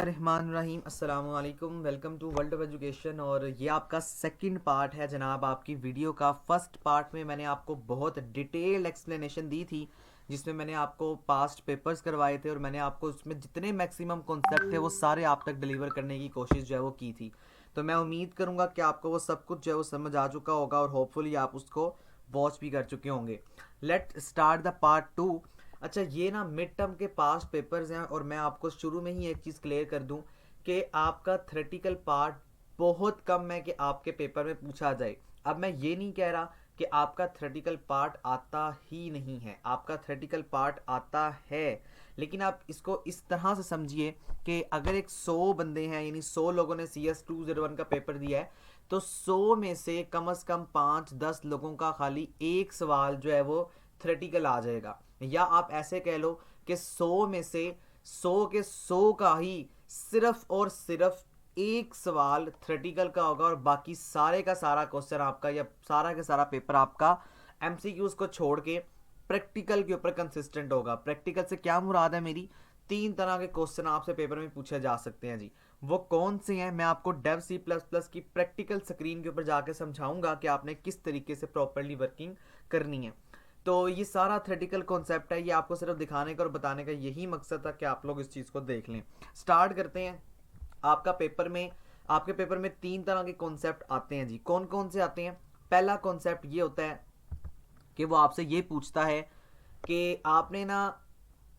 बिस्मिल्लाहिर्रहमानिर्रहीम अस्सलामु अलैकुम। Welcome to world of education. और ये आपका सेकंड पार्ट है जनाब आपकी वीडियो का। फर्स्ट पार्ट में मैंने आपको बहुत डिटेल्ड एक्सप्लेनेशन दी थी जिसमें मैंने आपको पास्ट पेपर्स करवाए थे और मैंने आपको उसमें जितने मैक्सिमम कॉन्सेप्ट थे वो सारे आप तक डिलीवर करने की कोशिश जो है वो की थी। तो मैं उम्मीद करूँगा कि आपको वो सब कुछ जो है वो समझ आ चुका होगा और होपफुली आप उसको वॉच भी कर चुके होंगे। Let start the part 2। अच्छा, ये ना मिड टर्म के पास्ट पेपर्स हैं और मैं आपको शुरू में ही एक चीज़ क्लियर कर दूं कि आपका थ्योरेटिकल पार्ट बहुत कम है कि आपके पेपर में पूछा जाए। अब मैं ये नहीं कह रहा कि आपका थ्योरेटिकल पार्ट आता ही नहीं है, आपका थ्योरेटिकल पार्ट आता है, लेकिन आप इसको इस तरह से समझिए कि अगर एक 100 बंदे हैं यानी 100 लोगों ने CS201 का पेपर दिया है तो 100 में से कम 5-10 लोगों का खाली एक सवाल जो है वो थ्योरेटिकल आ जाएगा। या आप ऐसे कह लो कि 100 में से 100 के 100 का ही सिर्फ और सिर्फ एक सवाल थ्योरेटिकल का होगा और बाकी सारे का सारा क्वेश्चन आपका या सारा का सारा पेपर आपका MCQs को छोड़ के प्रैक्टिकल के ऊपर कंसिस्टेंट होगा। प्रैक्टिकल से क्या मुराद है मेरी, 3 तरह के क्वेश्चन आपसे पेपर में पूछे जा सकते हैं जी। वो कौन से हैं मैं आपको डेव C++ की प्रैक्टिकल स्क्रीन के ऊपर जाके समझाऊंगा कि आपने किस तरीके से प्रॉपरली वर्किंग करनी है। तो ये सारा थ्योरेटिकल कॉन्सेप्ट है, ये आपको सिर्फ दिखाने का और बताने का यही मकसद था कि आप लोग इस चीज़ को देख लें। स्टार्ट करते हैं। आपका पेपर में आपके पेपर में 3 तरह के कॉन्सेप्ट आते हैं जी। कौन कौन से आते हैं? पहला कॉन्सेप्ट ये होता है कि वो आपसे ये पूछता है कि आपने ना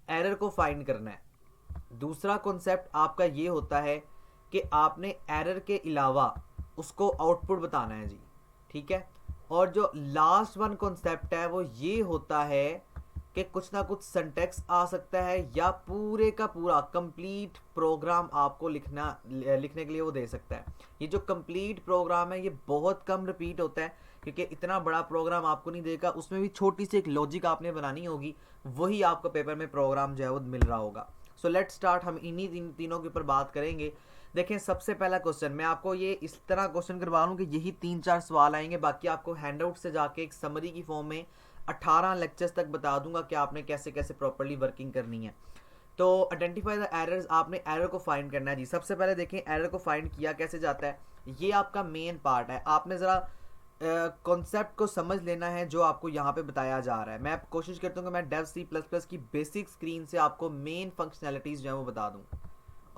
एरर को फाइंड करना है। दूसरा कॉन्सेप्ट आपका ये होता है कि आपने एरर के अलावा उसको आउटपुट बताना है जी, ठीक है। और जो लास्ट वन कॉन्सेप्ट है वो ये होता है कि कुछ ना कुछ सिंटैक्स आ सकता है या पूरे का पूरा कंप्लीट प्रोग्राम आपको लिखने के लिए वो दे सकता है। ये जो कंप्लीट प्रोग्राम है ये बहुत कम रिपीट होता है क्योंकि इतना बड़ा प्रोग्राम आपको नहीं देगा, उसमें भी छोटी सी एक लॉजिक आपने बनानी होगी, वही आपको पेपर में प्रोग्राम जो है वो मिल रहा होगा। So let start. हम इन्हीं तीनों के ऊपर बात करेंगे। देखें, सबसे पहला क्वेश्चन मैं आपको ये इस तरह क्वेश्चन करवा रहा हूँ कि यही 3-4 सवाल आएंगे, बाकी आपको हैंडआउट से जाके एक समरी की फॉर्म में 18 लेक्चर्स तक बता दूंगा कि आपने कैसे कैसे प्रॉपरली वर्किंग करनी है। तो आइडेंटिफाई द एरर्स, आपने एरर को फाइंड करना है जी। सबसे पहले देखें एरर को फाइंड किया कैसे जाता है। ये आपका मेन पार्ट है, आपने ज़रा कॉन्सेप्ट को समझ लेना है जो आपको यहाँ पे बताया जा रहा है। मैं कोशिश करता हूँ कि मैं डेव C++ की बेसिक स्क्रीन से आपको मेन फंक्शनैलिटीज़ जो है वो बता दूँ।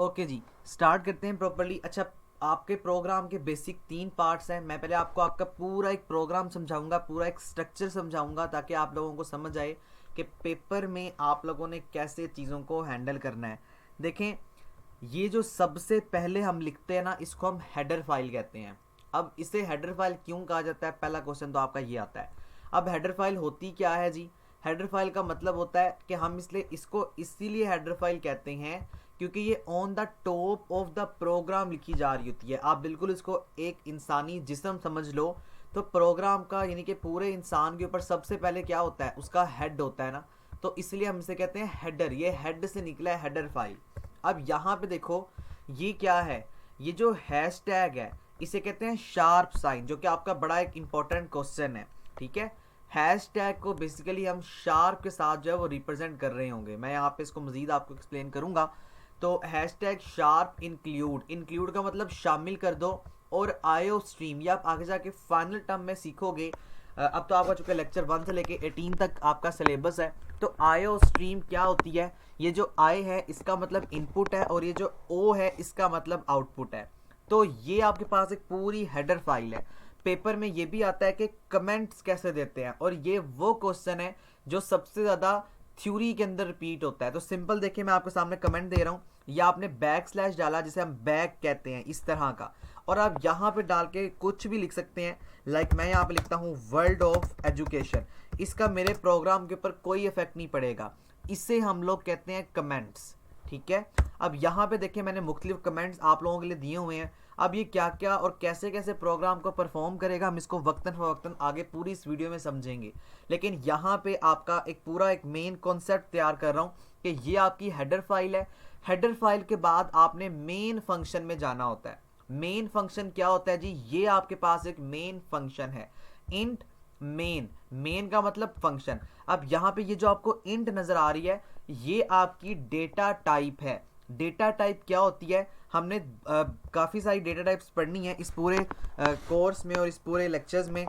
ओके जी, स्टार्ट करते हैं प्रॉपरली। अच्छा, आपके प्रोग्राम के बेसिक 3 पार्ट्स हैं। मैं पहले आपको आपका पूरा एक प्रोग्राम समझाऊंगा, पूरा एक स्ट्रक्चर समझाऊंगा ताकि आप लोगों को समझ आए कि पेपर में आप लोगों ने कैसे चीज़ों को हैंडल करना है। देखें, ये जो सबसे पहले हम लिखते हैं ना, इसको हम हेडर फाइल कहते हैं। अब इसे हेडर फाइल क्यों कहा जाता है, पहला क्वेश्चन तो आपका ये आता है। अब हेडर फाइल होती क्या है जी? हेडर फाइल का मतलब होता है कि हम इसको इसीलिए हेडर फाइल कहते हैं क्योंकि ये on the top of the program लिखी जा रही होती है। आप बिल्कुल इसको एक इंसानी जिस्म समझ लो। तो प्रोग्राम का यानी कि पूरे इंसान के ऊपर सबसे पहले क्या होता है, उसका हेड होता है ना, तो इसलिए हम इसे कहते हैं हेडर। ये हेड से निकला है हेडर फाइल। अब यहाँ पे देखो ये क्या है, ये जो हैश टैग है इसे कहते हैं शार्प साइन, जो कि आपका बड़ा एक इंपॉर्टेंट क्वेश्चन है, ठीक है। हैश टैग को बेसिकली हम शार्प के साथ जो है वो रिप्रेजेंट कर रहे होंगे। मैं यहाँ पे इसको मजीद आपको एक्सप्लेन करूंगा। तो hash tag sharp include, include का मतलब शामिल कर दो, और आयो स्ट्रीम, ये आप आगे जाके फाइनल टर्म में सीखोगे। अब तो आपका चूंकि लेक्चर 1 से लेके 18 तक आपका सिलेबस है। तो आयो स्ट्रीम क्या होती है, ये जो आई है इसका मतलब इनपुट है और ये जो ओ है इसका मतलब आउटपुट है। तो ये आपके पास एक पूरी हेडर फाइल है। पेपर में ये भी आता है कि कमेंट्स कैसे देते हैं, और ये वो क्वेश्चन है जो सबसे ज़्यादा थ्योरी के अंदर रिपीट होता है। तो सिंपल देखिए, मैं आपके सामने कमेंट दे रहा हूँ, या आपने बैक स्लैश डाला जिसे हम बैक कहते हैं इस तरह का, और आप यहाँ पे डाल के कुछ भी लिख सकते हैं। लाइक मैं यहाँ पे लिखता हूँ वर्ल्ड ऑफ एजुकेशन, इसका मेरे प्रोग्राम के ऊपर कोई इफेक्ट नहीं पड़ेगा, इसे हम लोग कहते हैं कमेंट्स, ठीक है। अब यहाँ पे देखिए मैंने मुख्तलिफ कमेंट्स आप लोगों के लिए दिए हुए हैं। अब ये क्या क्या और कैसे कैसे प्रोग्राम को परफॉर्म करेगा हम इसको वक्तन फवक्तन आगे पूरी इस वीडियो में समझेंगे। लेकिन यहाँ पे आपका एक पूरा एक मेन कॉन्सेप्ट तैयार कर रहा हूँ कि ये आपकी हेडर फाइल है। हेडर फाइल के बाद आपने मेन फंक्शन में जाना होता है। मेन फंक्शन क्या होता है जी? ये आपके पास एक मेन फंक्शन है, इंट मेन। मेन का मतलब फंक्शन। अब यहाँ पे ये जो आपको इंट नजर आ रही है ये आपकी डेटा टाइप है। डेटा टाइप क्या होती है, हमने काफ़ी सारी डेटा टाइप्स पढ़नी है इस पूरे कोर्स में और इस पूरे लेक्चर्स में।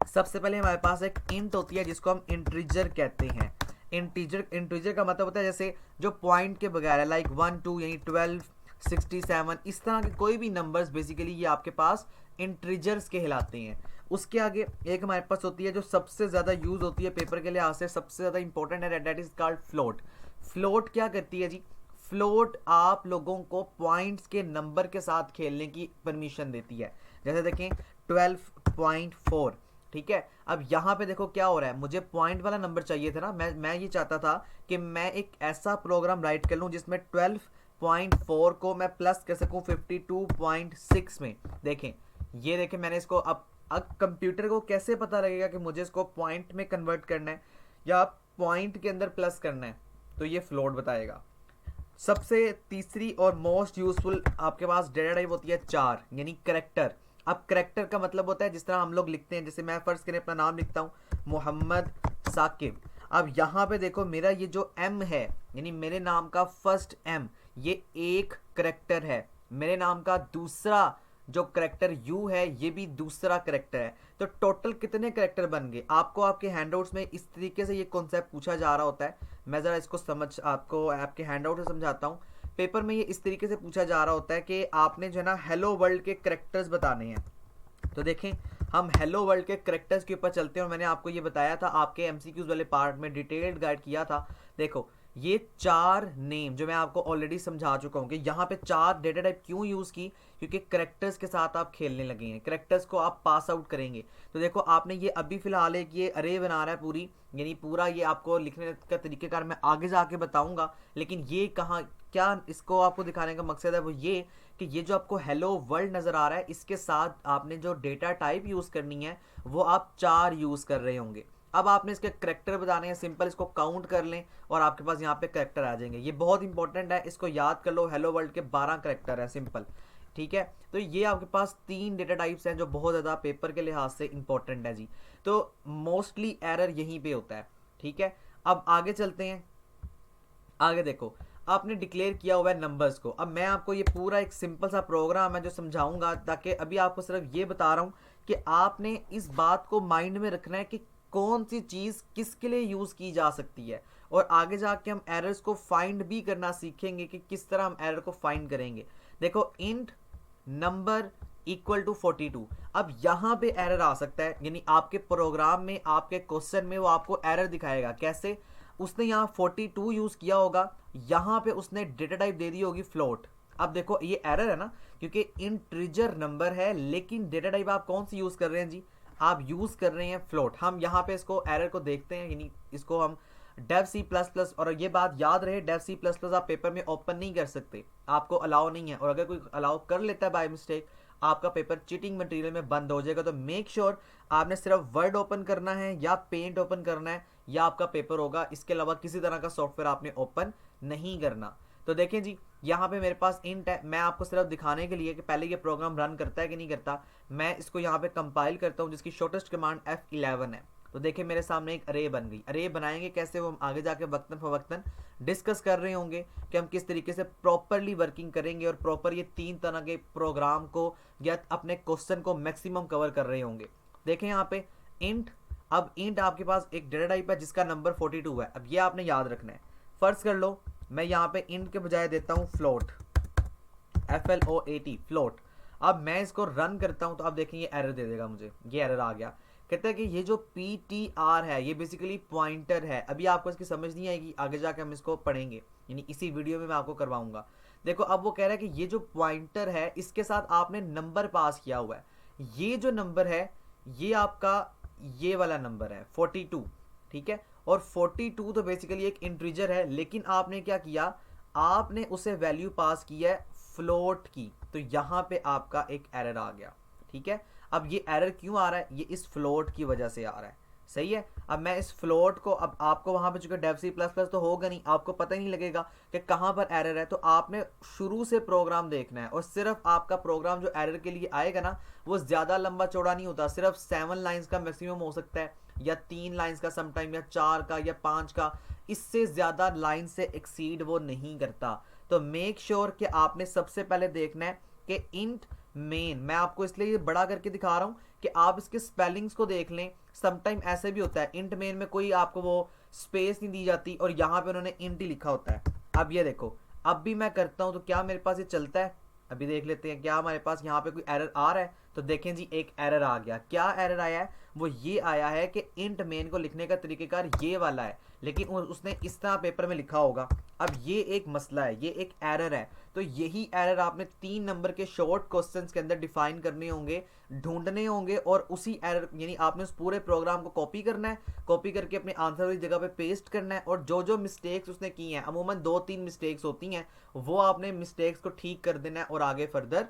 सबसे पहले हमारे पास एक इंट होती है जिसको हम इंटीजर कहते हैं। इंटीजर का मतलब होता है जैसे जो पॉइंट के बगैर है, लाइक 1 2 यानी 12 67 इस तरह के कोई भी नंबर्स बेसिकली ये आपके पास इंटीजर्स कहलाते हैं। उसके आगे एक हमारे पास होती है जो सबसे ज़्यादा यूज़ होती है पेपर के लिहाज से, सबसे ज़्यादा इंपॉर्टेंट है, that is called float. Float क्या करती है जी? फ्लोट आप लोगों को पॉइंट्स के नंबर के साथ खेलने की परमिशन देती है। जैसे देखें 12.4, ठीक है। अब यहाँ पे देखो क्या हो रहा है, मुझे पॉइंट वाला नंबर चाहिए था ना, मैं ये चाहता था कि मैं एक ऐसा प्रोग्राम राइट कर लूँ जिसमें 12.4 को मैं प्लस कर सकूँ 52.6 में। देखें, ये देखें मैंने इसको अब कंप्यूटर को कैसे पता लगेगा कि मुझे इसको पॉइंट में कन्वर्ट करना है या पॉइंट के अंदर प्लस करना है, तो ये फ्लोट बताएगा। सबसे तीसरी और मोस्ट यूजफुल आपके पास डेटा टाइप होती है 4 यानी करेक्टर। अब करेक्टर का मतलब होता है जिस तरह हम लोग लिखते हैं, जैसे मैं फर्ज करें अपना नाम लिखता हूँ मोहम्मद साकिब। अब यहाँ पे देखो मेरा ये जो एम है यानी मेरे नाम का फर्स्ट एम, ये एक करेक्टर है। मेरे नाम का दूसरा जो करेक्टर यू है ये भी दूसरा करेक्टर है। तो टोटल कितने करेक्टर बन गए? आपको आपके हैंडआउट्स में इस तरीके से ये कॉन्सेप्ट पूछा जा रहा होता है। मैं ज़रा इसको आपको आपके हैंडआउट से समझाता हूँ। पेपर में ये इस तरीके से पूछा जा रहा होता है कि आपने जो है ना हेलो वर्ल्ड के करेक्टर्स बताने हैं। तो देखें हम हेलो वर्ल्ड के करेक्टर्स के ऊपर चलते हैं और मैंने आपको ये बताया था आपके एमसीक्यूज वाले पार्ट में, डिटेल्ड गाइड किया था। देखो ये 4 नेम जो मैं आपको ऑलरेडी समझा चुका हूँ कि यहाँ पे 4 डेटा टाइप क्यों यूज़ की, क्योंकि करेक्टर्स के साथ आप खेलने लगे हैं, करेक्टर्स को आप पास आउट करेंगे। तो देखो आपने ये अभी फिलहाल एक ये अरे बना रहा है पूरी, यानी पूरा ये आपको लिखने का तरीक़ेकार मैं आगे जाके बताऊंगा, लेकिन ये कहाँ क्या इसको आपको दिखाने का मकसद है वो ये कि ये जो आपको हेलो वर्ल्ड नज़र आ रहा है इसके साथ आपने जो डेटा टाइप यूज़ करनी है वो आप 4 यूज़ कर रहे होंगे। अब आपने इसके करेक्टर बताने हैं, सिंपल इसको काउंट कर लें और आपके पास यहाँ पे करेक्टर आ जाएंगे। ये बहुत इंपॉर्टेंट है, इसको याद कर लो। हेलो वर्ल्ड के 12 करेक्टर है, सिंपल, ठीक है। तो ये आपके पास 3 डेटा टाइप्स हैं जो बहुत ज़्यादा पेपर के लिहाज से इंपॉर्टेंट है जी। तो मोस्टली एरर यहीं पे होता है, ठीक है। अब आगे चलते हैं। आगे देखो आपने डिक्लेयर किया हुआ है नंबर्स को। अब मैं आपको ये पूरा एक सिंपल सा प्रोग्राम है जो समझाऊंगा, ताकि अभी आपको सिर्फ ये बता रहा हूँ कि आपने इस बात को माइंड में रखना है कि कौन सी चीज़ किसके लिए यूज़ की जा सकती है, और आगे जाके हम एरर्स को फाइंड भी करना सीखेंगे कि किस तरह हम एरर को फाइंड करेंगे। देखो इंट नंबर इक्वल टू 42, अब यहाँ पे एरर आ सकता है, यानी आपके प्रोग्राम में आपके क्वेश्चन में वो आपको एरर दिखाएगा। कैसे? उसने यहाँ 42 यूज़ किया होगा, यहाँ पे उसने डेटा टाइप दे दी होगी फ्लोट। अब देखो ये एरर है ना, क्योंकि इंटीजर नंबर है लेकिन डेटा टाइप आप कौन सी यूज़ कर रहे हैं जी? आप यूज़ कर रहे हैं फ्लोट। हम यहाँ पे इसको एरर को देखते हैं, यानी इसको हम डेव सी प्लस प्लस, और ये बात याद रहे डेव सी प्लस प्लस आप पेपर में ओपन नहीं कर सकते, आपको अलाउ नहीं है, और अगर कोई अलाउ कर लेता है बाय मिस्टेक आपका पेपर चीटिंग मटेरियल में बंद हो जाएगा। तो मेक श्योर आपने सिर्फ वर्ड ओपन करना है या पेंट ओपन करना है या आपका पेपर होगा, इसके अलावा किसी तरह का सॉफ्टवेयर आपने ओपन नहीं करना। तो देखें जी यहाँ पे मेरे पास इंट है, मैं आपको सिर्फ दिखाने के लिए कि पहले ये प्रोग्राम रन करता है कि नहीं करता, मैं इसको यहाँ पे कंपाइल करता हूँ जिसकी शॉर्टेस्ट कमांड F11 है। तो देखें मेरे सामने एक अरे बन गई। अरे बनाएंगे कैसे वो हम आगे जाके वक्तन फवक्तन डिस्कस कर रहे होंगे कि हम किस तरीके से प्रॉपरली वर्किंग करेंगे और प्रॉपर ये 3 तरह के प्रोग्राम को या अपने क्वेश्चन को मैक्सिमम कवर कर रहे होंगे। देखें यहाँ पे इंट, अब इंट आपके पास एक डेटा टाइप है जिसका नंबर 42 है। अब ये आपने याद रखना है। फर्ज कर लो मैं यहाँ पे इंट के बजाय देता हूँ फ्लोट, FLOAT फ्लोट। अब मैं इसको रन करता हूँ तो आप देखें ये एरर दे देगा मुझे, ये एरर आ गया। कहता है कि ये जो PTR है ये बेसिकली पॉइंटर है। अभी आपको इसकी समझ नहीं आएगी, आगे जाके हम इसको पढ़ेंगे, यानी इसी वीडियो में मैं आपको करवाऊंगा। देखो अब वो कह रहा है कि ये जो पॉइंटर है इसके साथ आपने नंबर पास किया हुआ है। ये जो नंबर है ये आपका ये वाला नंबर है 42, ठीक है। और 42 तो बेसिकली एक इंटीजर है, लेकिन आपने क्या किया, आपने उसे वैल्यू पास की है फ्लोट की, तो यहाँ पे आपका एक एरर आ गया, ठीक है। अब ये एरर क्यों आ रहा है? ये इस फ्लोट की वजह से आ रहा है, सही है। अब मैं इस फ्लोट को, अब आपको वहां पे चूंकि डेव सी प्लस प्लस तो होगा नहीं, आपको पता ही नहीं लगेगा कि कहां पर एरर है, तो आपने शुरू से प्रोग्राम देखना है, और सिर्फ आपका प्रोग्राम जो एरर के लिए आएगा ना वो ज्यादा लंबा चौड़ा नहीं होता, सिर्फ 7 लाइन्स का मैक्सिमम हो सकता है, या 3 लाइन्स का समटाइम, या 4 का या 5 का, इससे ज्यादा लाइन से एक्सीड वो नहीं करता। तो मेक श्योर कि आपने सबसे पहले देखना है कि इंट मेन, मैं आपको इसलिए ये बड़ा करके दिखा रहा हूं कि आप इसके स्पेलिंग्स को देख लें। समटाइम ऐसे भी होता है इंट मेन में कोई आपको वो स्पेस नहीं दी जाती और यहां पे उन्होंने इंट ही लिखा होता है। अब ये देखो, अब भी मैं करता हूं तो क्या मेरे पास ये चलता है? अभी देख लेते हैं क्या हमारे पास यहाँ पे कोई एरर आ रहा है। तो देखें जी, एक एरर आ गया। क्या एरर आया है? वो ये आया है कि इंट मेन को लिखने का तरीकेकार ये वाला है, लेकिन उसने इस तरह पेपर में लिखा होगा। अब ये एक मसला है, ये एक एरर है। तो यही एरर आपने 3 नंबर के शॉर्ट क्वेश्चंस के अंदर डिफाइन करने होंगे, ढूंढने होंगे, और उसी एरर यानी आपने उस पूरे प्रोग्राम को कॉपी करना है, कॉपी करके अपने आंसर वाली जगह पे पेस्ट करना है, और जो जो मिस्टेक्स उसने की हैं, अमूमन 2-3 मिस्टेक्स होती हैं, वो आपने मिस्टेक्स को ठीक कर देना है और आगे फर्दर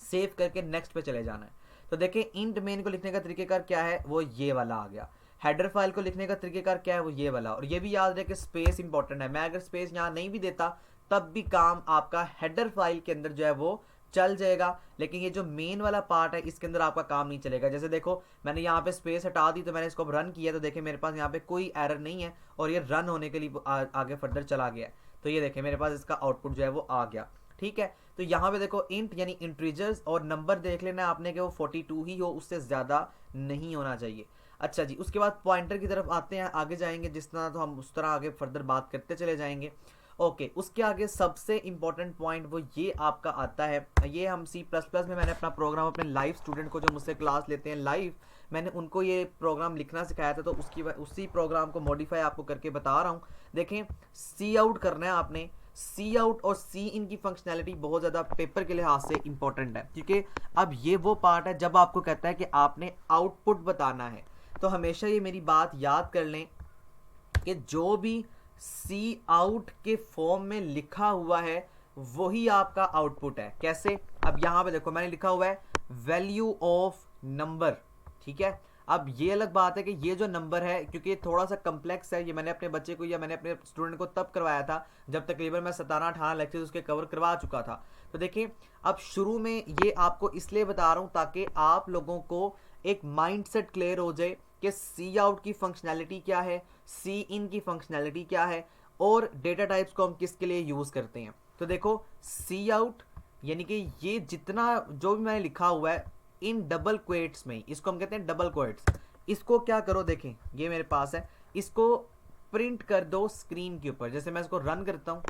सेव करके नेक्स्ट पे चले जाना है। तो देखिए, इंट मेन को लिखने का तरीकेकार क्या है? वो ये वाला आ गया। हेडर फाइल को लिखने का तरीकेकार क्या है? वो ये वाला। और ये भी याद रहे कि स्पेस इंपॉर्टेंट है। मैं अगर स्पेस यहाँ नहीं भी देता तब भी काम आपका हेडर फाइल के अंदर जो है वो चल जाएगा, लेकिन ये जो मेन वाला पार्ट है इसके अंदर आपका काम नहीं चलेगा। जैसे देखो, मैंने यहाँ पे स्पेस हटा दी तो मैंने इसको रन किया, तो देखिए मेरे पास यहाँ पे कोई एरर नहीं है और ये रन होने के लिए आगे फर्दर चला गया। तो ये देखिए मेरे पास इसका आउटपुट जो है वो आ गया। ठीक है, तो यहाँ पे देखो इंट यानी इंटीजर्स, और नंबर देख लेना आपने कि वो 42 ही हो, उससे ज़्यादा नहीं होना चाहिए। अच्छा जी, उसके बाद पॉइंटर की तरफ आते हैं, आगे जाएंगे जिस तरह, तो हम उस तरह आगे फर्दर बात करते चले जाएंगे। ओके, उसके आगे सबसे इंपॉर्टेंट पॉइंट वो ये आपका आता है, ये हम C++ में मैंने अपना प्रोग्राम अपने लाइव स्टूडेंट को जो मुझसे क्लास लेते हैं लाइव, मैंने उनको ये प्रोग्राम लिखना सिखाया था, तो उसी प्रोग्राम को मॉडिफाई आपको करके बता रहा हूँ। देखें, सी आउट करना है आपने। सी आउट और सी इन की फंक्शनैलिटी बहुत ज़्यादा पेपर के लिहाज से इंपॉर्टेंट है, क्योंकि अब ये वो पार्ट है जब आपको कहता है कि आपने आउटपुट बताना है। तो हमेशा ये मेरी बात याद कर लें कि जो भी सी आउट के फॉर्म में लिखा हुआ है वही आपका आउटपुट है। कैसे? अब यहाँ पे देखो मैंने लिखा हुआ है वैल्यू ऑफ नंबर। ठीक है, अब ये अलग बात है कि ये जो नंबर है, क्योंकि ये थोड़ा सा कम्प्लेक्स है, ये मैंने अपने बच्चे को या मैंने अपने स्टूडेंट को तब करवाया था जब तकरीबन मैं 17-18 लेक्चर्स उसके कवर करवा चुका था। तो देखिए, अब शुरू में ये आपको इसलिए बता रहा हूँ ताकि आप लोगों को एक माइंडसेट क्लियर हो जाए कि सी आउट की फंक्शनैलिटी क्या है, सी इन की फंक्शनैलिटी क्या है, और डेटा टाइप्स को हम किसके लिए यूज़ करते हैं। तो देखो, सी आउट यानी कि ये जितना जो भी मैंने लिखा हुआ है इन डबल क्वेट्स में, इसको हम कहते हैं डबल क्वेट्स। इसको क्या करो, देखें ये मेरे पास है, इसको प्रिंट कर दो स्क्रीन के ऊपर। जैसे मैं इसको रन करता हूँ,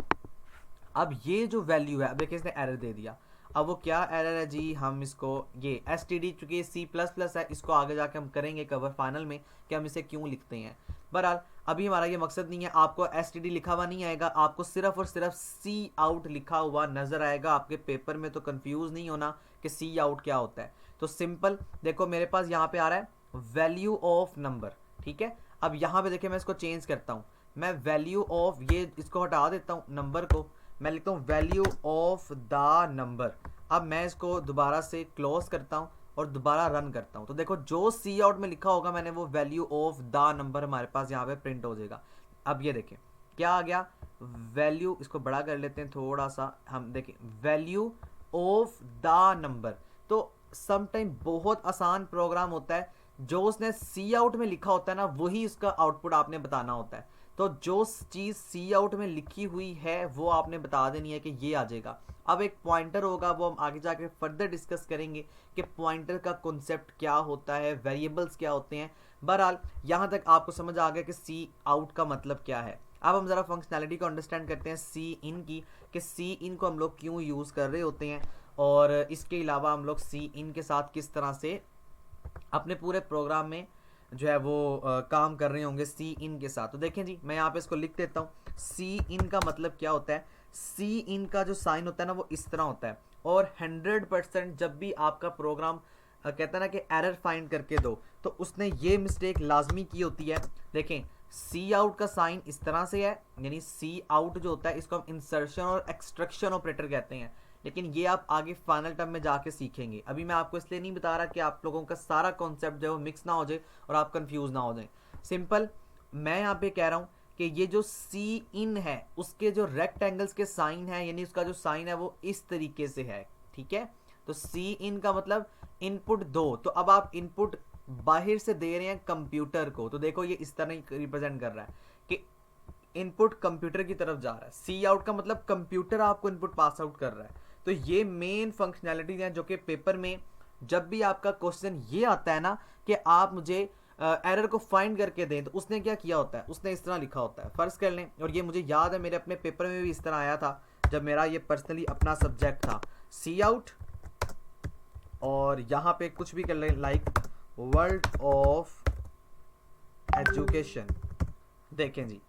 अब ये जो वैल्यू है, अब देखिए इसने एरर दे दिया। अब वो क्या एरर है जी, हम इसको ये एसटीडी, चूंकि ये C++ है, इसको आगे जाके हम करेंगे कवर फाइनल में कि हम इसे क्यों लिखते हैं। बहरहाल अभी हमारा ये मकसद नहीं है, आपको एसटीडी लिखा हुआ नहीं आएगा, आपको सिर्फ और सिर्फ सी आउट लिखा हुआ नजर आएगा आपके पेपर में। तो कंफ्यूज नहीं होना कि सी आउट क्या होता है। तो सिंपल देखो, मेरे पास यहाँ पे आ रहा है वैल्यू ऑफ नंबर। ठीक है, अब यहाँ पे देखिए मैं इसको चेंज करता हूँ, मैं वैल्यू ऑफ, ये इसको हटा देता हूँ नंबर को, मैं लिखता हूँ वैल्यू ऑफ द नंबर। अब मैं इसको दोबारा से क्लोज करता हूँ और दोबारा रन करता हूँ, तो देखो जो सी आउट में लिखा होगा मैंने, वो वैल्यू ऑफ द नंबर हमारे पास यहाँ पे प्रिंट हो जाएगा। अब ये देखें क्या आ गया, वैल्यू, इसको बड़ा कर लेते हैं थोड़ा सा, हम देखें वैल्यू ऑफ द नंबर। तो समटाइम बहुत आसान प्रोग्राम होता है, जो उसने सी आउट में लिखा होता है ना, वही उसका आउटपुट आपने बताना होता है। तो जो चीज़ सी आउट में लिखी हुई है वो आपने बता देनी है कि ये आ जाएगा। अब एक पॉइंटर होगा, वो हम आगे जाके फर्दर डिस्कस करेंगे कि पॉइंटर का कॉन्सेप्ट क्या होता है, वेरिएबल्स क्या होते हैं। बहरहाल यहाँ तक आपको समझ आ गया कि सी आउट का मतलब क्या है। अब हम ज़रा फंक्शनैलिटी को अंडरस्टैंड करते हैं सी इन की, कि सी इन को हम लोग क्यों यूज़ कर रहे होते हैं, और इसके अलावा हम लोग सी इन के साथ किस तरह से अपने पूरे प्रोग्राम में जो है वो काम कर रहे होंगे सी इन के साथ। तो देखें जी, मैं यहाँ पे इसको लिख देता हूँ, सी इन का मतलब क्या होता है। सी इन का जो साइन होता है ना, वो इस तरह होता है, और 100% जब भी आपका प्रोग्राम कहता है ना कि एरर फाइंड करके दो, तो उसने ये मिस्टेक लाजमी की होती है। देखें, सी आउट का साइन इस तरह से है, यानी सी आउट जो होता है इसको हम इंसर्शन और एक्सट्रैक्शन ऑपरेटर कहते हैं, लेकिन ये आप आगे फाइनल टर्म में जाके सीखेंगे। अभी मैं आपको इसलिए नहीं बता रहा कि आप लोगों का सारा कॉन्सेप्ट जो है वो मिक्स ना हो जाए और आप कंफ्यूज ना हो जाए। सिंपल मैं यहाँ पे कह रहा हूँ कि ये जो सी इन है उसके जो रेक्टेंगल्स के साइन है, यानी उसका जो साइन है वो इस तरीके से है। ठीक है, तो सी इन का मतलब इनपुट दो, तो अब आप इनपुट बाहर से दे रहे हैं कंप्यूटर को, तो देखो ये इस तरह रिप्रेजेंट कर रहा है कि इनपुट कंप्यूटर की तरफ जा रहा है, सी आउट का मतलब कंप्यूटर आपको इनपुट पास आउट कर रहा है। तो ये मेन फंक्शनैलिटीज हैं जो कि पेपर में जब भी आपका क्वेश्चन ये आता है ना कि आप मुझे एरर को फाइंड करके दें, तो उसने क्या किया होता है, उसने इस तरह लिखा होता है, फर्ज कर लें, और ये मुझे याद है मेरे अपने पेपर में भी इस तरह आया था जब मेरा ये पर्सनली अपना सब्जेक्ट था, सी आउट, और यहाँ पे कुछ भी कर लें लाइक वर्ल्ड ऑफ एजुकेशन, देखें जी,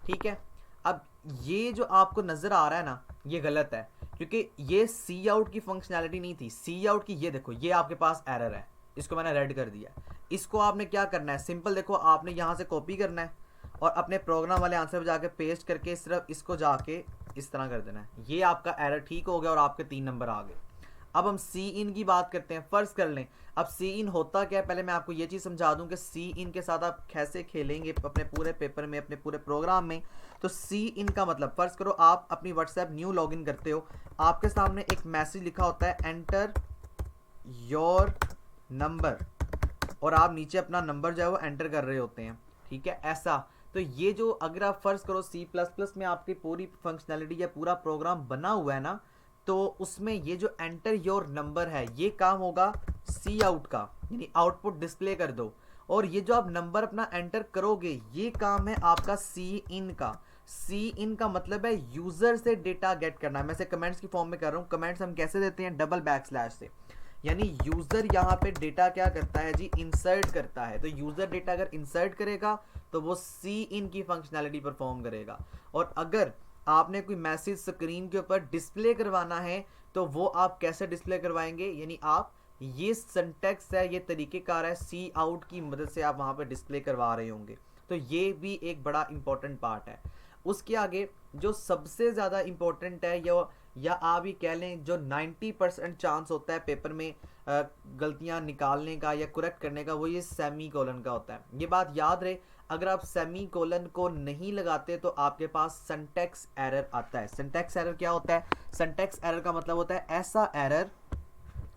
ठीक है। अब ये जो आपको नजर आ रहा है ना, ये गलत है, क्योंकि ये सी आउट की फंक्शनैलिटी नहीं थी, सी आउट की ये देखो, ये आपके पास एरर है, इसको मैंने रेड कर दिया। इसको आपने क्या करना है, सिंपल देखो, आपने यहाँ से कॉपी करना है और अपने प्रोग्राम वाले आंसर पर जाके पेस्ट करके सिर्फ इसको जाके इस तरह कर देना है, ये आपका एरर ठीक हो गया और आपके 3 नंबर आ गए। अब हम सी इन की बात करते हैं, फर्ज कर लें, अब सी इन होता क्या है, पहले मैं आपको ये चीज़ समझा दूं कि सी इन के साथ आप कैसे खेलेंगे अपने पूरे पेपर में, अपने पूरे प्रोग्राम में। तो सी इन का मतलब, फर्ज करो आप अपनी व्हाट्सएप न्यू लॉगिन करते हो, आपके सामने एक मैसेज लिखा होता है एंटर योर नंबर, और आप नीचे अपना नंबर जो है वो एंटर कर रहे होते हैं, ठीक है, ऐसा। तो ये जो अगर आप फर्ज करो C++ में आपकी पूरी फंक्शनैलिटी या पूरा प्रोग्राम बना हुआ है ना, तो उसमें ये जो एंटर योर नंबर है, ये काम होगा सी आउट का, यानी आउटपुट डिस्प्ले कर दो, और ये जो आप नंबर अपना एंटर करोगे, ये काम है आपका सी इन का। सी इन का मतलब है यूजर से डेटा गेट करना है। मैं इसे कमेंट्स की फॉर्म में कर रहा हूँ, कमेंट्स हम कैसे देते हैं, डबल बैकस्लैश से, यानी यूजर यहाँ पे डेटा क्या करता है जी, इंसर्ट करता है। तो यूजर डेटा अगर इंसर्ट करेगा तो वो सी इन की फंक्शनैलिटी परफॉर्म करेगा, और अगर आपने कोई मैसेज स्क्रीन के ऊपर डिस्प्ले करवाना है तो वो आप कैसे डिस्प्ले करवाएंगे, यानी आप ये सिंटैक्स है, ये तरीकेकार है, सी आउट की मदद से आप वहां पे डिस्प्ले करवा रहे होंगे। तो ये भी एक बड़ा इंपॉर्टेंट पार्ट है। उसके आगे जो सबसे ज़्यादा इंपॉर्टेंट है, या आप ही कह लें जो 90% चांस होता है पेपर में गलतियां निकालने का या करेक्ट करने का, वो ये सेमी कोलन का होता है। ये बात याद रहे, अगर आप सेमी कोलन को नहीं लगाते तो आपके पास सिंटैक्स एरर आता है। सिंटैक्स एरर क्या होता है, सिंटैक्स एरर का मतलब होता है ऐसा एरर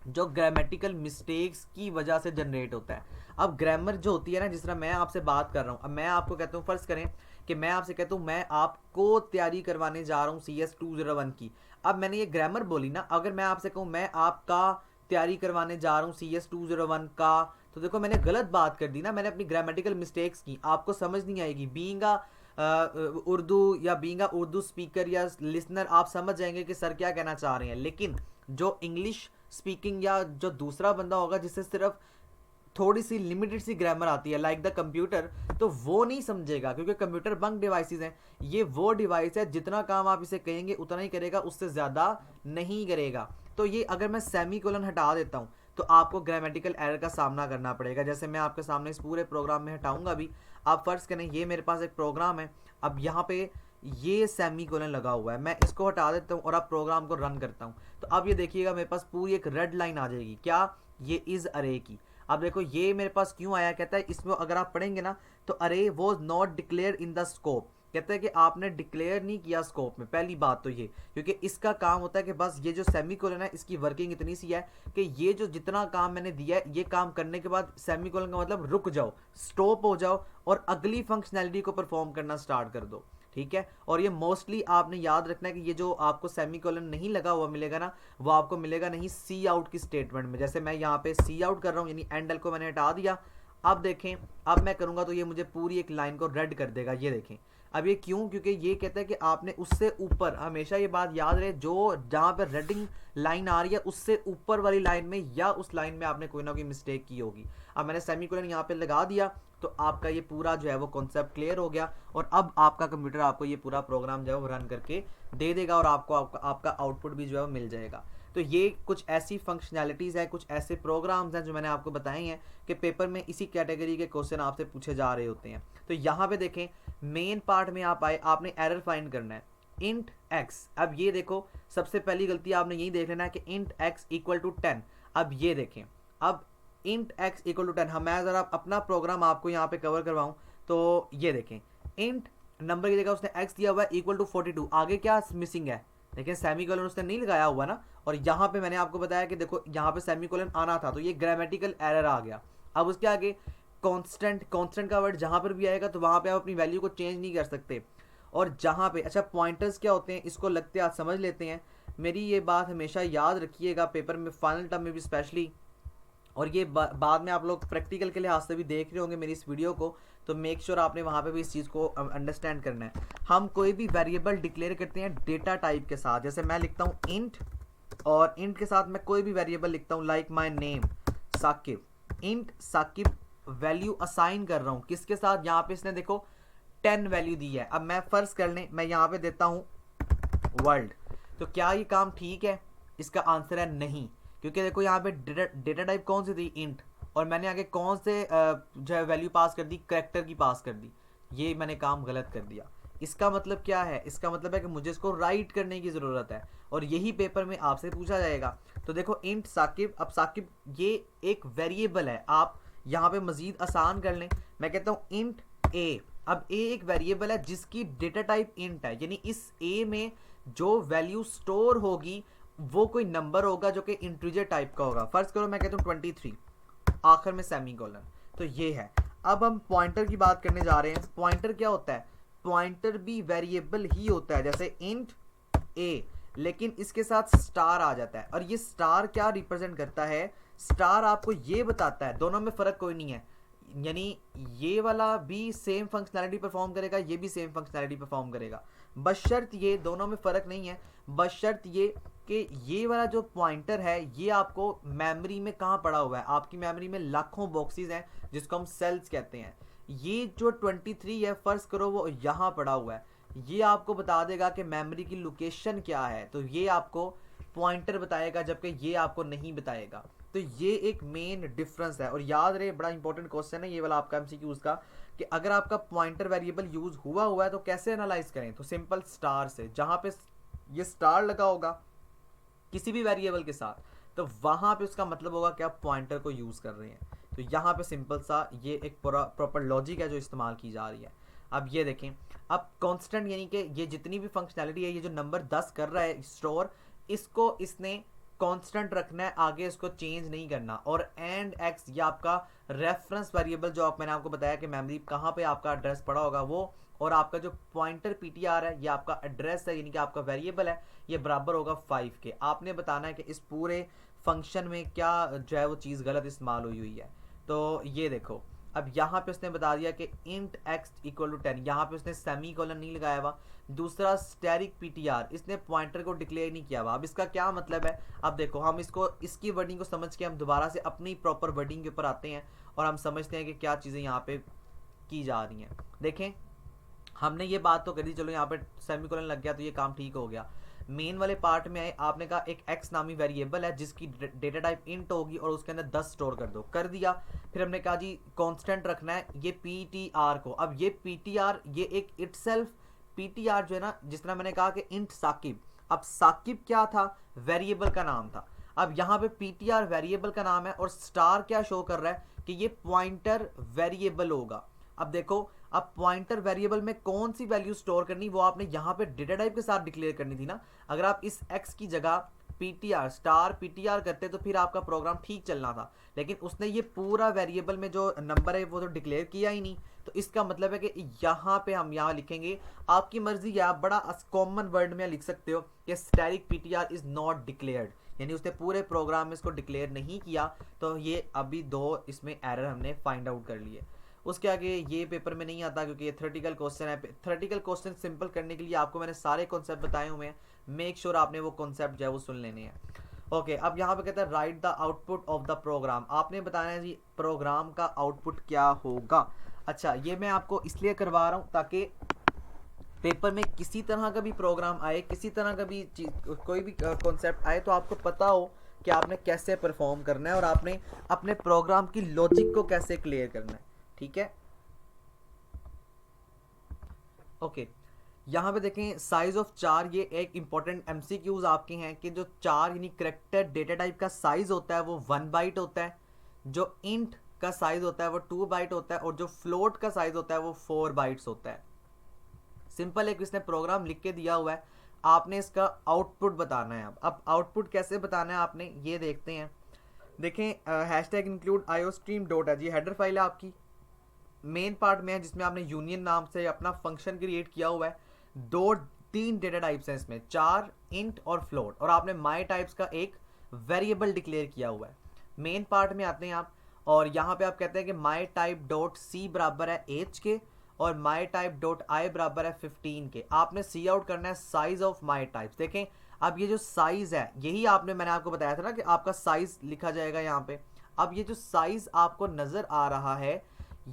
जो ग्रामेटिकल मिस्टेक्स की वजह से जनरेट होता है। अब ग्रामर जो होती है ना, जिस तरह मैं आपसे बात कर रहा हूँ, अब मैं आपको कहता हूँ, फर्ज करें कि मैं आपसे कहता हूँ मैं आपको तैयारी करवाने जा रहा हूँ CS201 की, अब मैंने ये ग्रामर बोली ना, अगर मैं आपसे कहूँ मैं आपका तैयारी करवाने जा रहा हूँ CS201 का, तो देखो मैंने गलत बात कर दी ना, मैंने अपनी ग्रामेटिकल मिस्टेक्स की, आपको समझ नहीं आएगी। बीइंग उर्दू या बीइंग उर्दू स्पीकर या लिसनर, आप समझ जाएंगे कि सर क्या कहना चाह रहे हैं, लेकिन जो इंग्लिश स्पीकिंग या जो दूसरा बंदा होगा जिससे सिर्फ थोड़ी सी लिमिटेड सी ग्रामर आती है लाइक द कंप्यूटर, तो वो नहीं समझेगा, क्योंकि कंप्यूटर बंक डिवाइसेस हैं। ये वो डिवाइस है जितना काम आप इसे कहेंगे उतना ही करेगा, उससे ज़्यादा नहीं करेगा। तो ये अगर मैं सेमी कोलन हटा देता हूँ तो आपको ग्रामेटिकल एरर का सामना करना पड़ेगा, जैसे मैं आपके सामने इस पूरे प्रोग्राम में हटाऊंगा भी। आप फर्ज करें ये मेरे पास एक प्रोग्राम है, अब यहाँ पे ये सेमी कोलन लगा हुआ है, मैं इसको हटा देता हूँ और अब प्रोग्राम को रन करता हूँ, तो अब ये देखिएगा मेरे पास पूरी एक रेड लाइन आ जाएगी, क्या, ये इज अरे की। अब देखो ये मेरे पास क्यों आया, कहता है इसमें अगर आप पढ़ेंगे ना तो अरे was not declare in the scope, कहता है कि आपने डिक्लेयर नहीं किया स्कोप में। पहली बात तो ये, क्योंकि इसका काम होता है कि बस ये जो सेमीकोलन है इसकी वर्किंग इतनी सी है कि ये जो जितना काम मैंने दिया है, ये काम करने के बाद सेमीकोलन का मतलब रुक जाओ, स्टॉप हो जाओ और अगली फंक्शनैलिटी को परफॉर्म करना स्टार्ट कर दो, ठीक है। और ये मोस्टली आपने याद रखना है कि ये जो आपको सेमीकोलन नहीं लगा हुआ मिलेगा ना, वो आपको मिलेगा नहीं सी आउट की स्टेटमेंट में। जैसे मैं यहाँ पे सी आउट कर रहा हूँ, यानी एंड एल को मैंने हटा दिया, अब देखें, अब मैं करूँगा तो ये मुझे पूरी एक लाइन को रेड कर देगा, ये देखें। अब ये क्यों, क्योंकि ये कहता है कि आपने उससे ऊपर, हमेशा ये बात याद रहे, जो जहाँ पर रेडिंग लाइन आ रही है उससे ऊपर वाली लाइन में या उस लाइन में आपने कोई ना कोई मिस्टेक की होगी। अब मैंने सेमीकोलन यहाँ पे लगा दिया तो आपका ये पूरा जो है वो कॉन्सेप्ट क्लियर हो गया, और अब आपका कंप्यूटर आपको ये पूरा प्रोग्राम जो है वो रन करके दे देगा और आपको आपका आउटपुट भी जो है वो मिल जाएगा। तो ये कुछ ऐसी फंक्शनैलिटीज़ है, कुछ ऐसे प्रोग्राम्स हैं जो मैंने आपको बताए हैं कि पेपर में इसी कैटेगरी के क्वेश्चन आपसे पूछे जा रहे होते हैं। तो यहाँ पे देखें, मेन पार्ट में आप आए, आपने एरर फाइंड करना है, इंट एक्स। अब ये देखो, सबसे पहली गलती आपने यही देख लेना है कि इंट एक्स इक्वल टू 10। अब ये देखें, अब इंट एक्स इक्वल टू 10, मैं ज़रा अपना प्रोग्राम आपको यहाँ पे कवर करवाऊँ तो ये देखें, इंट नंबर की जगह उसने एक्स दिया हुआ है इक्वल टू 42, आगे क्या मिसिंग है, देखिए सेमीकोलन उसने नहीं लगाया हुआ ना, और यहाँ पे मैंने आपको बताया कि देखो यहाँ पे सेमीकोलन आना था, तो ये ग्रामेटिकल एरर आ गया। अब उसके आगे कांस्टेंट का वर्ड जहाँ पर भी आएगा तो वहाँ पे आप अपनी वैल्यू को चेंज नहीं कर सकते। और जहाँ पे अच्छा पॉइंटर्स क्या होते हैं इसको लगते आप समझ लेते हैं। मेरी ये बात हमेशा याद रखिएगा पेपर में, फाइनल टर्म में भी स्पेशली, और ये बाद में आप लोग प्रैक्टिकल के लिहाज से भी देख रहे होंगे मेरी इस वीडियो को, तो मेक श्योर आपने वहाँ पे भी इस चीज़ को अंडरस्टैंड करना है। हम कोई भी वेरिएबल डिक्लेयर करते हैं डेटा टाइप के साथ, जैसे मैं लिखता हूँ इंट, और इंट के साथ मैं कोई भी वेरिएबल लिखता हूँ like my name Saqib, int Saqib value assign कर रहा हूँ किसके साथ, यहाँ पे इसने देखो 10 वैल्यू दी है। अब मैं फर्ज कर लें मैं यहाँ पे देता हूँ वर्ल्ड, तो क्या ये काम ठीक है? इसका आंसर है नहीं, क्योंकि देखो यहाँ पे डेटा टाइप कौन सी थी, इंट, और मैंने आगे कौन से जो है वैल्यू पास कर दी, कैरेक्टर की पास कर दी, ये मैंने काम गलत कर दिया। इसका मतलब क्या है? इसका मतलब है कि मुझे इसको राइट करने की ज़रूरत है, और यही पेपर में आपसे पूछा जाएगा। तो देखो इंट साकिब, अब साकिब ये एक वेरिएबल है, आप यहाँ पे मजीद आसान कर लें, मैं कहता हूँ इंट ए। अब ए एक वेरिएबल है जिसकी डेटा टाइप इंट है, यानी इस ए में जो वैल्यू स्टोर होगी वो कोई नंबर होगा जो कि इंटीजर टाइप का होगा। फर्ज करो मैं कहता हूँ 23, आखिर में सेमीकोलन, तो ये है। अब हम पॉइंटर की बात करने जा रहे हैं। पॉइंटर क्या होता है? पॉइंटर भी वेरिएबल ही होता है, जैसे इंट ए, लेकिन इसके साथ स्टार आ जाता है। और ये स्टार क्या रिप्रेजेंट करता है? स्टार आपको ये बताता है, दोनों में फ़र्क कोई नहीं है, यानी ये वाला भी सेम फंक्शनैलिटी परफॉर्म करेगा, ये भी सेम फंक्शनैलिटी परफॉर्म करेगा, बशर्त ये दोनों में फ़र्क नहीं है, बशर्त ये कि ये वाला जो पॉइंटर है ये आपको मेमोरी में कहाँ पड़ा हुआ है, आपकी मेमोरी में लाखों बॉक्सेस हैं जिसको हम सेल्स कहते हैं। ये जो 23 है फ़र्ज़ करो वो यहाँ पड़ा हुआ है, ये आपको बता देगा कि मेमोरी की लोकेशन क्या है, तो ये आपको पॉइंटर बताएगा, जबकि ये आपको नहीं बताएगा। तो ये एक मेन डिफरेंस है। और याद रहे, बड़ा इंपॉर्टेंट क्वेश्चन है ये वाला आपका एमसीक्यूज का, कि अगर आपका पॉइंटर वेरिएबल यूज हुआ है तो कैसे एनालाइज करें? तो सिंपल स्टार से, जहां पे ये स्टार लगा होगा किसी भी वेरिएबल के साथ, तो वहां पे उसका मतलब होगा कि आप पॉइंटर को यूज कर रहे हैं। तो यहाँ पे सिंपल सा ये एक प्रॉपर लॉजिक है जो इस्तेमाल की जा रही है। अब ये देखें, अब कांस्टेंट यानी कि ये जितनी भी फंक्शनैलिटी है, ये जो नंबर 10 कर रहा है स्टोर, इसको इसने कांस्टेंट रखना है, आगे इसको चेंज नहीं करना। और एंड एक्स ये आपका रेफरेंस वेरिएबल जो मैंने आपको बताया कि मेमोरी कहाँ पे आपका एड्रेस पड़ा होगा वो, और आपका जो पॉइंटर पीटीआर है ये आपका एड्रेस है, यानी कि आपका वेरिएबल है, ये बराबर होगा 5 के। आपने बताना है कि इस पूरे फंक्शन में क्या जो है वो चीज़ गलत इस्तेमाल हुई है। तो ये देखो, अब यहाँ पे उसने बता दिया कि इंट एक्स इक्वल टू 10, यहाँ पे उसने सेमी कॉलन नहीं लगाया हुआ। दूसरा स्टैटिक पीटीआर, इसने पॉइंटर को डिक्लेयर नहीं किया हुआ। अब इसका क्या मतलब है? अब देखो, हम इसको इसकी वर्डिंग को समझ के हम दोबारा से अपनी प्रॉपर वर्डिंग के ऊपर आते हैं और हम समझते हैं कि क्या चीज़ें यहाँ पे की जा रही हैं। देखें, हमने ये बात तो कर दी, चलो यहाँ पे सेमी कॉलन लग गया तो ये काम ठीक हो गया। मेन वाले पार्ट में आए, आपने कहा एक x नामी वेरिएबल है जिसकी डेटा टाइप इंट होगी और उसके अंदर 10 स्टोर कर दो, कर दिया। फिर हमने कहा जी कांस्टेंट रखना है ये ptr को। अब ये ptr ये एक इटसेल्फ ptr जो है ना, जिस तरह मैंने कहा कि इंट साकिब, अब साकिब क्या था? वेरिएबल का नाम था। अब यहाँ पे ptr वेरिएबल का नाम है और स्टार क्या शो कर रहा है कि ये पॉइंटर वेरिएबल होगा। अब देखो, अब पॉइंटर वेरिएबल में कौन सी वैल्यू स्टोर करनी वो आपने यहाँ पे डेटा टाइप के साथ डिक्लेयर करनी थी ना। अगर आप इस x की जगह ptr स्टार ptr करते तो फिर आपका प्रोग्राम ठीक चलना था, लेकिन उसने ये पूरा वेरिएबल में जो नंबर है वो तो डिक्लेयर किया ही नहीं। तो इसका मतलब है कि यहाँ पे हम यहाँ लिखेंगे, आपकी मर्जी है, आप बड़ा कॉमन वर्ड में लिख सकते हो कि static ptr is not declared, यानी उसने पूरे प्रोग्राम में इसको डिक्लेयर नहीं किया। तो ये अभी 2 इसमें एरर हमने फाइंड आउट कर लिए। उसके आगे ये पेपर में नहीं आता क्योंकि ये थ्योरेटिकल क्वेश्चन है। थ्योरेटिकल क्वेश्चन सिंपल करने के लिए आपको मैंने सारे कॉन्सेप्ट बताए हुए हैं, मेक श्योर आपने वो कॉन्सेप्ट जो है वो सुन लेने हैं। ओके, अब यहाँ पे कहता है write the output of the program. आपने बताना है जी प्रोग्राम का आउटपुट क्या होगा। अच्छा, ये मैं आपको इसलिए करवा रहा हूँ ताकि पेपर में किसी तरह का भी प्रोग्राम आए, किसी तरह का भी कोई भी कॉन्सेप्ट आए, तो आपको पता हो कि आपने कैसे परफॉर्म करना है और आपने अपने प्रोग्राम की लॉजिक को कैसे क्लियर करना है। ठीक है, ओके। यहाँ पे देखें साइज ऑफ 4, ये एक इंपॉर्टेंट एमसीक्यूज आपके हैं कि जो 4 यानी करेक्टर डेटा टाइप का साइज होता है वो 1 बाइट होता है, जो इंट का साइज होता है वो 2 बाइट होता है, और जो फ्लोट का साइज होता है वो 4 बाइट्स होता है। सिंपल एक इसने प्रोग्राम लिख के दिया हुआ है, आपने इसका आउटपुट बताना है। अब आउटपुट कैसे बताना है आपने, ये देखते हैं। देखें, हैशटैग इंक्लूड iostream डॉट है जी, हेडर फाइल है आपकी, मेन पार्ट में है जिसमें आपने यूनियन नाम से अपना फंक्शन क्रिएट किया हुआ है। तीन डेटा टाइप्स हैं इसमें, 4 इंट और फ्लोट, और आपने माई टाइप्स का एक वेरिएबल डिक्लेयर किया हुआ है। मेन पार्ट में आते हैं आप, और यहाँ पे आप कहते हैं कि माई टाइप डॉट सी बराबर है एज के और माई टाइप डॉट आई बराबर है 15 के। आपने सी आउट करना है साइज ऑफ माई टाइप्स। देखें अब ये जो साइज है यही मैंने आपको बताया था ना कि आपका साइज लिखा जाएगा यहाँ पे। अब ये जो साइज आपको नजर आ रहा है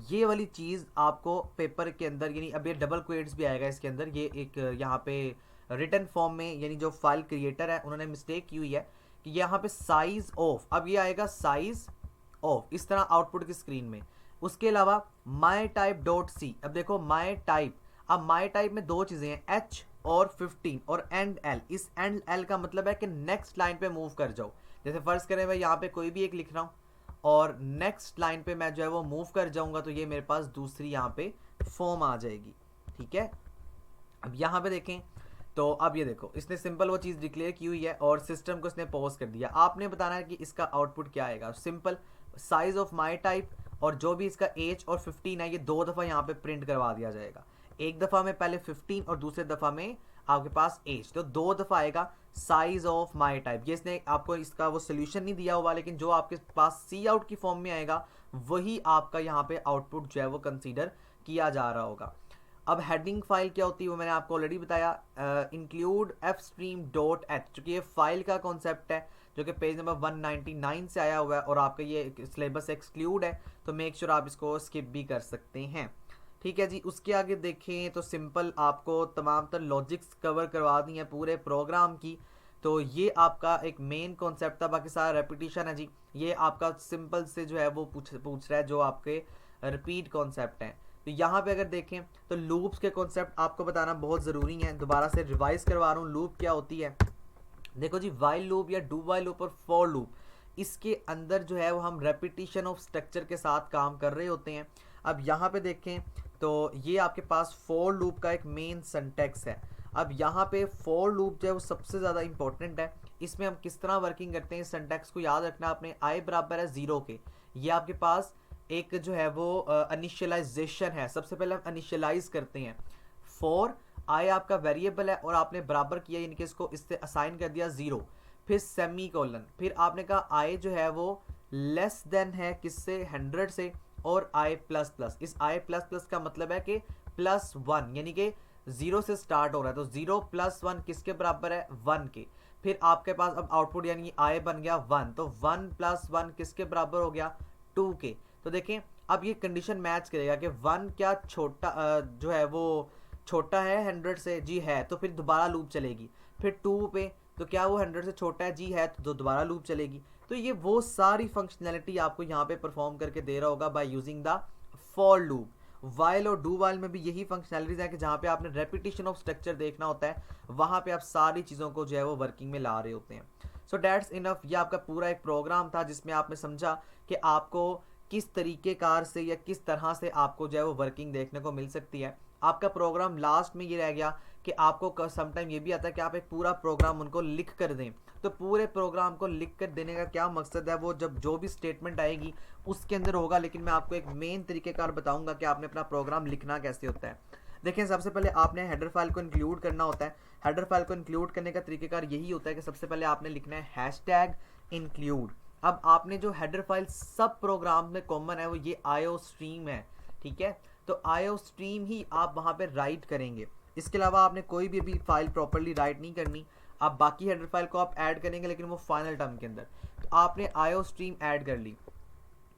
ये वाली चीज आपको पेपर के अंदर, यानी अब ये डबल क्वेट्स भी आएगा इसके अंदर, ये एक यहाँ पे रिटन फॉर्म में, यानी जो फाइल क्रिएटर है उन्होंने मिस्टेक की हुई है कि यहाँ पे साइज ऑफ, अब ये आएगा साइज ऑफ इस तरह आउटपुट की स्क्रीन में। उसके अलावा माई टाइप डॉट सी, अब देखो माई टाइप, अब माई टाइप में दो चीजें हैं, एच और 15 और एंड एल। इस एंड एल का मतलब है कि नेक्स्ट लाइन पे मूव कर जाओ। जैसे फर्ज करें मैं यहाँ पे कोई भी एक लिख रहा हूँ और नेक्स्ट लाइन पे मैं जो है वो मूव कर जाऊंगा तो ये मेरे पास दूसरी यहाँ पे फॉर्म आ जाएगी। ठीक है, अब यहाँ पे देखें तो अब ये देखो इसने सिंपल वो चीज़ डिक्लेयर की हुई है और सिस्टम को इसने पॉज कर दिया। आपने बताना है कि इसका आउटपुट क्या आएगा। Simple size of my type और जो भी इसका एज और 15 है ये दो दफ़ा यहाँ पे प्रिंट करवा दिया जाएगा। एक दफ़ा में पहले 15 और दूसरे दफ़ा में आपके पास एज, तो दो दफ़ा आएगा साइज ऑफ माई टाइप। ये इसने आपको इसका वो सोल्यूशन नहीं दिया हुआ, लेकिन जो आपके पास सी आउट की फॉर्म में आएगा वही आपका यहाँ पे आउटपुट जो है वो कंसीडर किया जा रहा होगा। अब हेडिंग फाइल क्या होती है वो मैंने आपको ऑलरेडी बताया, include F stream dot H, चूँकि ये फाइल का कॉन्सेप्ट है जो कि पेज नंबर 199 से आया हुआ है और आपका ये सिलेबस एक्सक्लूड है, तो मेक श्योर आप इसको स्किप भी कर सकते हैं। ठीक है जी, उसके आगे देखें तो सिंपल आपको तमाम तर लॉजिक्स कवर करवा दी हैं पूरे प्रोग्राम की। तो ये आपका एक मेन कॉन्सेप्ट था, बाकी सारा रेपिटेशन है जी। ये आपका सिंपल से जो है वो पूछ रहा है जो आपके रिपीट कॉन्सेप्ट हैं। तो यहाँ पे अगर देखें तो लूप्स के कॉन्सेप्ट आपको बताना बहुत ज़रूरी है, दोबारा से रिवाइज करवा रहा हूँ। लूप क्या होती है, देखो जी, वाइल लूप या डू वाइल लूप और फॉर लूप, इसके अंदर जो है वो हम रेपिटेशन ऑफ स्ट्रक्चर के साथ काम कर रहे होते हैं। अब यहाँ पे देखें तो ये आपके पास फॉर लूप का एक मेन सिंटैक्स है। अब यहाँ पे फॉर लूप जो है वो सबसे ज़्यादा इंपॉर्टेंट है। इसमें हम किस तरह वर्किंग करते हैं, सिंटैक्स को याद रखना आपने। आई बराबर है 0 के, ये आपके पास एक जो है वो इनिशियलाइजेशन है। सबसे पहले हम इनिशियलाइज करते हैं। फॉर आई आपका वेरिएबल है और आपने बराबर किया, यानी कि इसको इससे असाइन कर दिया 0, फिर सेमी कोलन, फिर आपने कहा आई जो है वो लेस देन है किससे, 100 से, और आई प्लस प्लस। इस आई प्लस प्लस का मतलब है कि +1, यानी कि 0 से स्टार्ट हो रहा है, तो 0 + 1 किसके बराबर है, 1 के। फिर आपके पास अब आउटपुट यानी आई बन गया 1, तो 1 + 1 किसके बराबर हो गया, 2 के। तो देखें अब ये कंडीशन मैच करेगा कि 1 क्या छोटा जो है वो छोटा है 100 से, जी है, तो फिर दोबारा लूप चलेगी। फिर 2 पे तो क्या वो 100 से छोटा है, जी है, तो दोबारा लूप चलेगी। तो ये वो सारी फंक्शनैलिटी आपको यहाँ पे परफॉर्म करके दे रहा होगा by using the for loop. While और डू वाइल में भी यही फंक्शनैलिटीज है कि जहाँ पे आपने रेपिटेशन ऑफ स्ट्रक्चर देखना होता है, वहाँ पे आप सारी चीज़ों को जो है वो वर्किंग में ला रहे होते हैं। सो डैट्स इनफ। ये आपका पूरा एक प्रोग्राम था जिसमें आपने समझा कि आपको किस तरीके कार से या किस तरह से आपको जो है वो वर्किंग देखने को मिल सकती है। आपका प्रोग्राम लास्ट में ये रह गया कि आपको समटाइम ये भी आता है कि आप एक पूरा प्रोग्राम उनको लिख कर दें। तो पूरे प्रोग्राम को लिख कर देने का क्या मकसद है, वो जब जो भी स्टेटमेंट आएगी उसके अंदर होगा, लेकिन मैं आपको एक मेन तरीक़ेकार बताऊंगा कि आपने अपना प्रोग्राम लिखना कैसे होता है। देखें, सबसे पहले आपने हेडर फाइल को इंक्लूड करना होता है। हेडर फाइल को इंक्लूड करने का तरीक़ेकार यही होता है कि सबसे पहले आपने लिखना है #include। अब आपने जो हेडर फाइल सब प्रोग्राम में कॉमन है वो ये आईओ स्ट्रीम है, ठीक है, तो आईओ स्ट्रीम ही आप वहाँ पे राइट करेंगे। इसके अलावा आपने कोई भी अभी फाइल प्रॉपर्ली राइट नहीं करनी। आप बाकी हेडर फाइल को आप ऐड करेंगे लेकिन वो फाइनल टर्म के अंदर। तो आपने आईओ स्ट्रीम ऐड कर ली।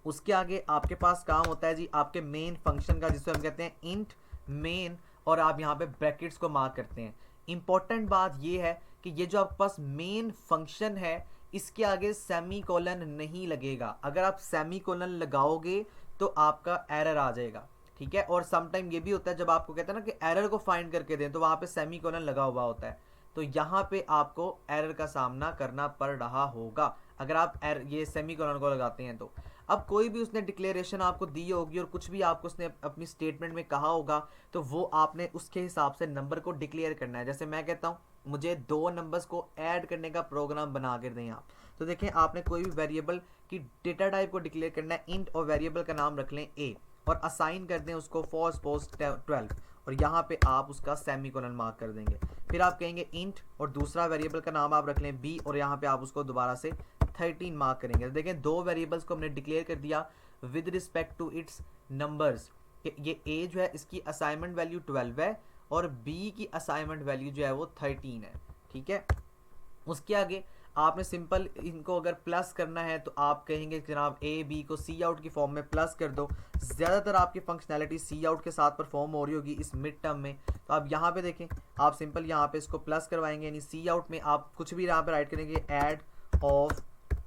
उसके आगे आपके पास काम होता है जी आपके मेन फंक्शन का, जिसको हम कहते हैं इंट मेन, और आप यहाँ पे ब्रैकेट्स को मार्क करते हैं। इंपॉर्टेंट बात ये है कि ये जो आपके पास मेन फंक्शन है इसके आगे सेमी कोलन नहीं लगेगा। अगर आप सेमी कोलन लगाओगे तो आपका एरर आ जाएगा, ठीक है। और समटाइम ये भी होता है जब आपको कहते हैं ना कि एरर को फाइंड करके दें तो वहाँ पे सेमी कोलन लगा हुआ होता है, तो यहाँ पे आपको एरर का सामना करना पड़ रहा होगा अगर आप ये सेमी कोलन को लगाते हैं तो। अब कोई भी उसने डिक्लेरेशन आपको दी होगी और कुछ भी आपको उसने अपनी स्टेटमेंट में कहा होगा तो वो आपने उसके हिसाब से नंबर को डिक्लेयर करना है। जैसे मैं कहता हूँ मुझे 2 नंबर्स को ऐड करने का प्रोग्राम बना कर दें आप, तो देखें आपने कोई भी वेरिएबल की डेटा टाइप को डिक्लेयर करना है इंट, और वेरिएबल का नाम रख लें a और असाइन कर दें उसको फॉर सपोज 12, और यहाँ पे आप उसका सेमीकोलन मार्क कर देंगे। फिर आप कहेंगे इंट और दूसरा वेरिएबल का नाम आप रख लें बी और यहाँ पे आप उसको दोबारा से 13 मार्क करेंगे। तो देखें दो वेरिएबल्स को हमने डिक्लेयर कर दिया with respect to its numbers. ये ए जो है इसकी असाइनमेंट वैल्यू 12 है और बी की असाइनमेंट वैल्यू जो है वो 13 है, ठीक है। उसके आगे आपने सिंपल इनको अगर प्लस करना है तो आप कहेंगे जनाब ए बी को सी आउट की फॉर्म में प्लस कर दो। ज़्यादातर आपकी फंक्शनैलिटी सी आउट के साथ परफॉर्म हो रही होगी इस मिड टर्म में। तो आप यहाँ पे देखें, आप सिंपल यहाँ पे इसको प्लस करवाएंगे, यानी सी आउट में आप कुछ भी यहाँ पे राइट करेंगे ऐड ऑफ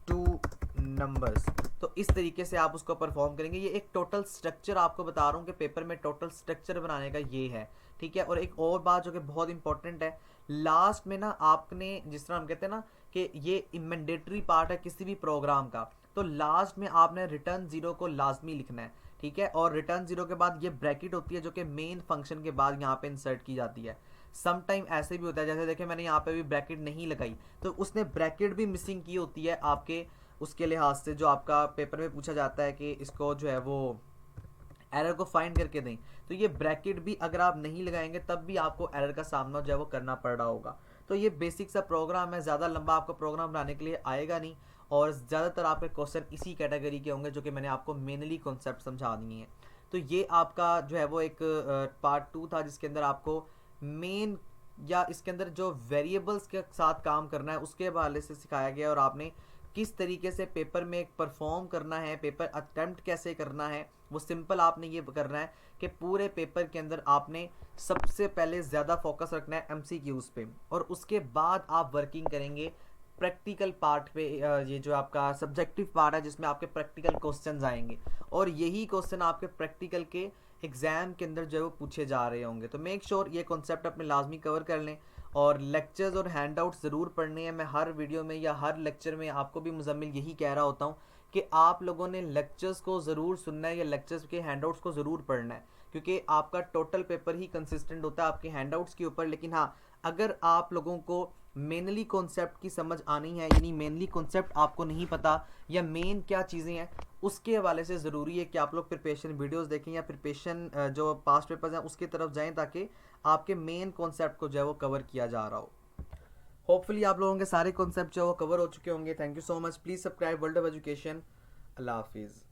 2 नंबर्स। तो इस तरीके से आप उसको परफॉर्म करेंगे। ये एक टोटल स्ट्रक्चर आपको बता रहा हूँ कि पेपर में टोटल स्ट्रक्चर बनाने का ये है, ठीक है। और एक और बात जो कि बहुत इंपॉर्टेंट है, लास्ट में ना आपने, जिस तरह हम कहते हैं ना कि ये मैंडेटरी पार्ट है किसी भी प्रोग्राम का, तो लास्ट में आपने रिटर्न 0 को लाजमी लिखना है, ठीक है। और रिटर्न 0 के बाद ये ब्रैकेट होती है जो कि मेन फंक्शन के बाद यहाँ पे इंसर्ट की जाती है। सम टाइम ऐसे भी होता है, जैसे देखिए मैंने यहाँ पे भी ब्रैकेट नहीं लगाई तो उसने ब्रैकेट भी मिसिंग की होती है आपके उसके लिहाज से, जो आपका पेपर में पूछा जाता है कि इसको जो है वो एरर को फाइंड करके दें। तो ये ब्रैकेट भी अगर आप नहीं लगाएंगे तब भी आपको एरर का सामना जो है वो करना पड़ रहा होगा। तो ये बेसिक सा प्रोग्राम है, ज़्यादा लंबा आपको प्रोग्राम बनाने के लिए आएगा नहीं और ज़्यादातर आपके क्वेश्चन इसी कैटेगरी के होंगे जो कि मैंने आपको मेनली कॉन्सेप्ट समझा दिए हैं। तो ये आपका जो है वो एक पार्ट 2 था जिसके अंदर आपको मेन या इसके अंदर जो वेरिएबल्स के साथ काम करना है उसके हवाले से सिखाया गया और आपने किस तरीके से पेपर में परफॉर्म करना है, पेपर अटेम्प्ट कैसे करना है। वो सिंपल आपने ये करना है कि पूरे पेपर के अंदर आपने सबसे पहले ज़्यादा फोकस रखना है एमसीक्यूज़ पे और उसके बाद आप वर्किंग करेंगे प्रैक्टिकल पार्ट पे। ये जो आपका सब्जेक्टिव पार्ट है जिसमें आपके प्रैक्टिकल क्वेश्चंस आएंगे और यही क्वेश्चन आपके प्रैक्टिकल के एग्ज़ाम के अंदर जो है वो पूछे जा रहे होंगे। तो मेक श्योर ये कॉन्सेप्ट अपने लाजमी कवर कर लें और लेक्चर्स और हैंडआउट्स ज़रूर पढ़ने हैं। मैं हर वीडियो में या हर लेक्चर में आपको भी मुजम्मिल यही कह रहा होता हूँ कि आप लोगों ने लेक्चर्स को ज़रूर सुनना है या लेक्चर्स के हैंडआउट्स को ज़रूर पढ़ना है, क्योंकि आपका टोटल पेपर ही कंसिस्टेंट होता है आपके हैंडआउट्स के ऊपर। लेकिन हाँ, अगर आप लोगों को मेनली कॉन्सेप्ट की समझ आनी है, यानी मेनली कॉन्सेप्ट आपको नहीं पता या मेन क्या चीज़ें हैं, उसके हवाले से ज़रूरी है कि आप लोग प्रिपरेशन वीडियोस देखें या प्रिपरेशन जो पास्ट पेपर्स हैं उसकी तरफ जाएं ताकि आपके मेन कॉन्सेप्ट को जो है वो कवर किया जा रहा हो। होपफुली आप लोगों के सारे कॉन्सेप्ट जो है वो कवर हो चुके होंगे। Thank you so much. Please subscribe world of education. अल्लाह हाफिज़।